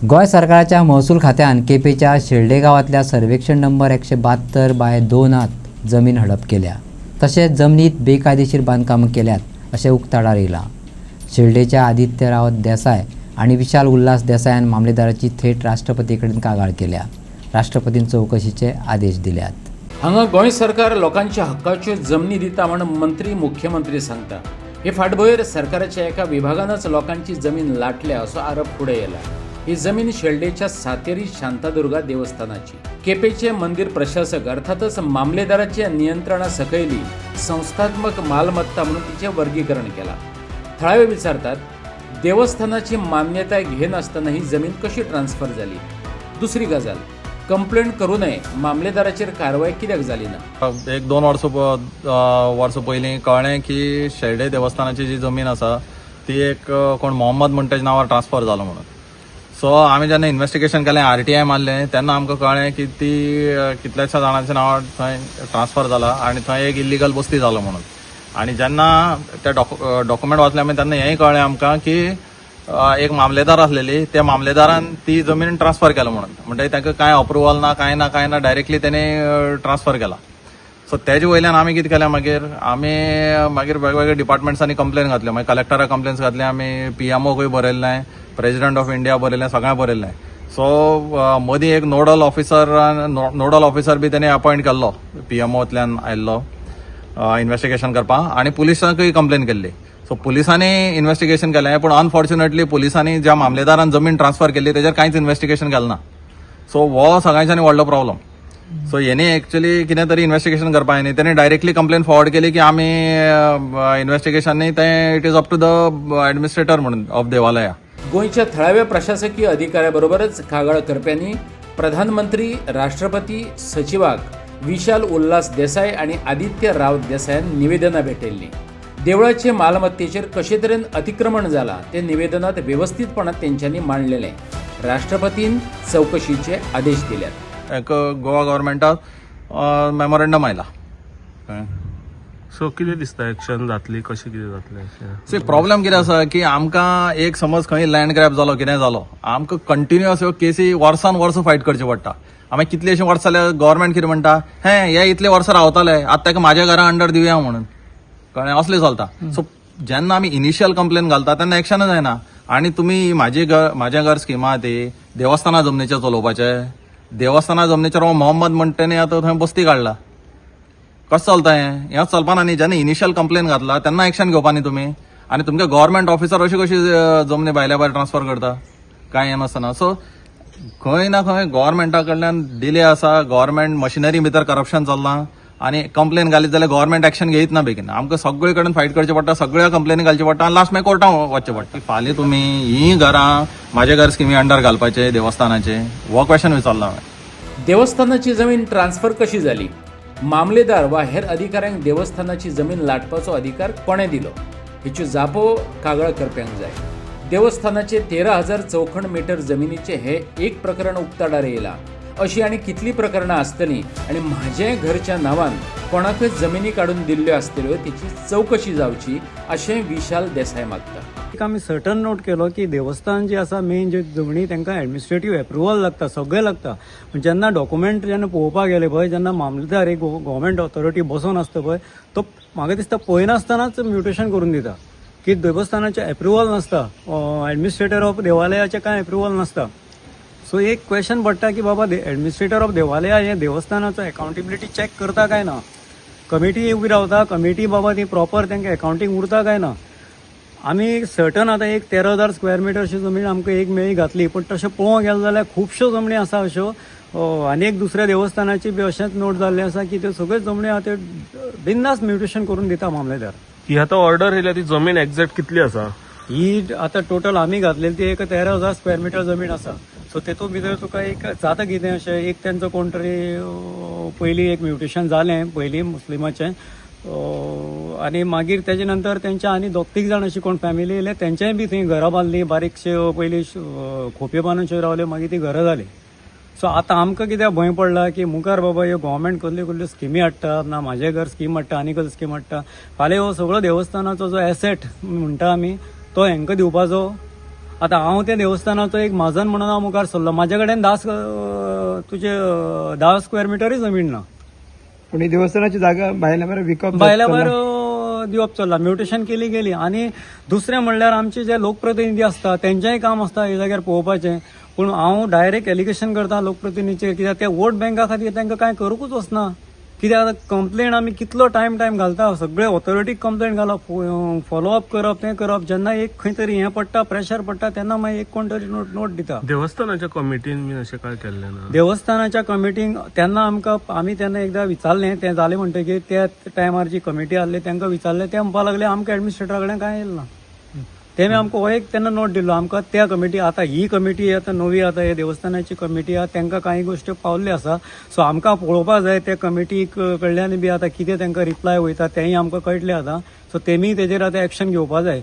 गोय सरकाराच्या महसूल खात्यान केपेच्या शेल्डे गावातल्या सर्वेक्षण नंबर 172/2 जमीन हडप केल्या। तसेच जमनीत बेकायदेशीर बांधकाम केल्यात असे उक्ताडार येयला। शेल्डेच्या आदित्य रावत देसाय आणि विशाल उल्हास देसायान मामलेदाराची थेट राष्ट्रपतीकडे कागाळ केल्या। राष्ट्रपतीन चौकशीचे आदेश दिल्यात। हांगा गोंय सरकार लोकांच्या हक्काच्यो जमनी दिता म्हण मंत्री मुख्यमंत्री सांगता। हे फाटभुंयेर सरकाराच्या एका विभागानच लोकांची जमीन लाटल्या असो आरोप फुडें येयला। ही जमीन शेल्डेच्या सातेरी शांतादुर्गा देवस्थानाची। केपेचे मंदिर प्रशासक अर्थातच मामलेदाराच्या नियंत्रणा सकयली संस्थात्मक मालमत्ता म्हणून तिचे वर्गीकरण केला। थळावे विचारतात, देवस्थानाची मान्यताय घेनासतना ही जमीन कशी ट्रान्सफर जाली? दुसरी गजाल, कंप्लेंट करू नये मामलेदाराचेर कारवाई कित्याक जाली ना? 1-2 वर्सां पयलीं कळ्ळें की शेल्डे देवस्थानाची जी जमीन आसा ती एक कोण मोहम्मद म्हणटा ताच्या नांवार ट्रान्सफर जालो म्हणून। सो आमी जेन्ना इन्व्हेस्टिगेशन केलें, RTI मारलें, तेन्ना आमकां कळ्ळें की ती कितल्याशा जाणांच्या नांवार थंय ट्रान्सफर जाला आनी थंय एक इल्लीगल बस्ती जालो म्हणून। आनी जेन्ना ते डॉक्युमेंट वाचले आमी तेन्ना हेंय कळ्ळें आमकां की एक मामलेदार आसलेली, त्या मामलेदारान ती जमीन ट्रान्सफर केला म्हणून। म्हणजे ताका कांय अप्रुवल ना, कांय ना, डायरेक्टली तेणे ट्रान्सफर केला। सो तेजे वयल्यान आमी कितें केलें, मागीर वेगवेगळ्या डिपार्टमेंट्सांनी कंप्लेन घातल्यो। मागीर कलेक्टराक कंप्लेन्स घातले आमी, PMOकूय बरयल्लें, प्रेसिडेंट ऑफ इंडिया बरयल्लें, सगळ्यांक बरयल्लें। सो मदीं एक नोडल ऑफिसर बी तेणे अपॉयंट केल्लो, PMOंतल्यान आयिल्लो इन्व्हेस्टिगेशन करपाक, आनी पुलिसांकूय कंप्लेन केल्ली। सो पुलिसांनी इन्व्हेस्टिगेशन केलें, पूण अनफॉर्च्युनेटली पुलिसांनी ज्या मामलेदारान जमीन ट्रान्सफर केल्ली तेजेर कांयच इन्व्हेस्टिगेशन केलें ना। सो हो सगळ्यांच्यानी व्हडलो प्रॉब्लम। सो हेणी एक्चुअली कितें तरी इन्व्हेस्टिगेशन करपाक न्ही, तेणी डायरेक्टली कंप्लेन फॉरवर्ड केली की आमी इन्व्हेस्टिगेशन न्ही तें it is up to the administrator म्हणून ऑफ देवालया। गोंयच्या थळाव्या प्रशासकीय अधिकाऱ्याबरोबरच कागाळ करप्यांनी प्रधानमंत्री, राष्ट्रपती, सचिवाक विशाल उल्हास देसाय आणि आदित्य रावत देसायान निवेदनां भेटयल्लीं। देवळाचे मालमत्तेचेर कशे तरेन अतिक्रमण जाला ते निवेदनात व्यवस्थितपणान तेंच्यांनी मांडलेलें। राष्ट्रपतीन चौकशीचे आदेश दिल्यात। एक गोवा गव्हर्मेंटाक मेमोरेंडम आयला। सो कितें दिसता एक्शन जातली, कशें कितें जातलें? प्रॉब्लेम कितें आसा की आमकां एक समज खंय लँड ग्रॅब जालो, कितें जालो, आमकां कंटिन्युअस ह्यो केसी वर्सान वर्स फायट करची पडटा। आमी कितलेशे वर्स जाल्यार गव्हर्मेंट कितें म्हणटा, हे इतले वर्सां रावताले, आतां ताका म्हाज्या घरा अंडर दिवया म्हणून, कळ्ळें, असलें चलता। सो जेन्ना आमी इनिशियल कंप्लेन घालता तेन्ना एक्शनच जायना। आनी तुमी म्हाजें घर स्किमा ती देवस्थाना जमनीचेर चलोवपाचें, देवस्थाना जमनीचेर मोहम्मद म्हणटा आतां थंय बस्ती काडला, कशें चलता हें चलपाना न्ही। जेन्ना इनिशियल कंप्लेन घातला तेन्ना एक्शन घेवपा न्ही तुमी। आनी तुमगे गव्हर्मेंट ऑफिसर अशी कशी जमनी भायल्या भायर ट्रान्सफर करता, कांय हें नासतना। सो खंय ना खंय गव्हर्मेंटा कडल्यान डिले आसा, गव्हर्मेंट मशिनरी भितर करप्शन चल्लां, आनी कंप्लेन घालीत जाल्यार गव्हर्मेंट एक्शन घेयत ना बेगीन। आमकां सगळे कडेन फायट करचें पडटा, सगळ्या कंप्लेनी घालची पडटा, आनी लास्ट मागीर कोर्टान वचचें पडटा। फाल्यां तुमी हीं घरां म्हाजे घर स्किमी अंडर घालपाचे देवस्थानाचे, हो क्वेश्चन विचारला हांवें। देवस्थानाची जमीन ट्रान्सफर कशी जाली? मामलेदार वा हेर अधिकाऱ्यांक देवस्थानाची जमीन लाटपाचो अधिकार कोणे दिलो? हेच्यो जापो कागाळ करप्यांक जाय। देवस्थानाचे 13,000 चौखण मीटर जमिनीचे हे एक प्रकरण उक्ताडार येयला। अशी आनी कितली प्रकरणां आसतलीं आनी म्हाजे घरच्या नांवान कोणाकय जमिनी काडून दिल्ल्यो आसतल्यो तेची चौकशी जावची अशें विशाल देसाय मागता। आमी सर्टन नोट केलो की देवस्थान जे आसा मेन जे जमनी तांकां एडमिनिस्ट्रेटीव एप्रुवल लागता, सगळें लागता। जेन्ना डॉक्युमेंट जेन्ना पळोवपाक गेले पळय, जेन्ना मामलेदार एक गव्हर्मेंट ऑथॉरिटी बसून आसता पळय, तो म्हाका दिसता पळयनासतनाच म्युटेशन करून दिता की देवस्थानाचे एप्रुवल नासता, एडमिनिस्ट्रेटर ऑफ देवालयाचे कांय एप्रुवल नासता। सो एक क्वेश्चन पडटा की बाबा एडमिनिस्ट्रेटर ऑफ देवालया हे देवस्थानाचो अकाउंटेबिलिटी चॅक करता काय ना, कमिटी उबी रावता, कमिटी बाबा ती प्रॉपर तांकां अकाउंटिंग उरता काय ना। आमी सर्टन आतां एक 13,000 स्क्वेअर मिटरची जमीन आमकां एक मेळी घातली, पण तशें पळोवंक गेलें जाल्यार खुबश्यो जमनी आसा अश्यो आनीक दुसऱ्या देवस्थानाची बी अशेंच नोट जाल्ले आसा की त्यो सगळ्यो जमनी आतां बिंदास म्युटेशन करून दिता मामलेदार। ही आतां ऑर्डर येयल्या ती जमीन एक्झॅक्ट कितली आसा? ही आतां टोटल आमी घातलेली ती एक 13,000 स्क्वेअर मिटर जमीन आसा। सो तेतूंत भितर तुका एक जाता कितें अशें, एक तेंचो कोण तरी पयलीं एक म्युटेशन जालें पयलीं मुस्लिमाचें, आनी मागीर तेजे नंतर तेंच्या आनी 2-3 जाण अशी कोण फॅमिली येयले, तेंच्याय बी थंय घरां बांदलीं, बारीकशे पयलीं खोपयो बांदून रावले, मागीर ती घरां जाली। सो आतां आमकां कित्याक भंय पडला की मुखार बाबा ह्यो गव्हर्मेंट कसल्यो स्किमी हाडटा ना, म्हाजे घर स्कीम हाडटा, आनी कसली स्कीम हाडटा, फाल्यां हो सगळो देवस्थानाचो जो एसेट म्हणटा आमी तो हेंकां दिवपाचो आता हांव त्या देवस्थानाचो एक म्हाजन म्हणून हांव मुखार सरलो. म्हाजे कडेन 10 स्क्वेअर मिटरय जमीन ना. पण ही देवस्थानाची जागा भायल्या भायर विकप भायल्या भायर दिवप चल्ला. म्युटेशन केली गेली. आणि दुसरें म्हणल्यार आमचे जे लोकप्रतिनिधी आसता तेंचेंय काम आसता हे जाग्यार पळोवपाचें. पूण हांव डायरेक्ट एलिगेशन करता लोकप्रतिनिधीचेर, कित्याक ते वोट बँका खातीर तांकां कांय करूंकच वचना. कित्याक आतां कंप्लेन आमी कितलो टायम घालता, सगळे ऑथॉरिटीक कंप्लेन घालप, फॉलोअप करप, तें करप. जेन्ना एक खंय तरी हें पडटा, प्रेशर पडटा, तेन्ना मागीर एक कोण तरी नोट दिता. देवस्थानाच्या कमिटीन बी अशें काय केल्लें ना? देवस्थानाच्या कमिटींक तेन्ना आमी तेन्ना एकदां विचारलें. तें जालें म्हणटकीर त्या टायमार जी कमिटी आहली तांकां विचारलें. ते म्हणपाक लागले आमकां एडमिनिस्ट्रेटरा कडेन कांय येल ना. तेमी आमकां हो एक तेन्ना नोट दिल्लो. आमकां त्या कमिटी, आतां ही कमिटी आतां नवी आतां हे देवस्थानाची कमिटी आहा, तांकां कांय गोश्टी पावल्ल्यो आसा. सो आमकां पळोवपाक जाय त्या कमिटी कडल्यान बी आतां कितें तांकां रिप्लाय वयता तेंय आमकां कळटलें आतां. सो तेमी तेजेर आतां एक्शन घेवपाक जाय.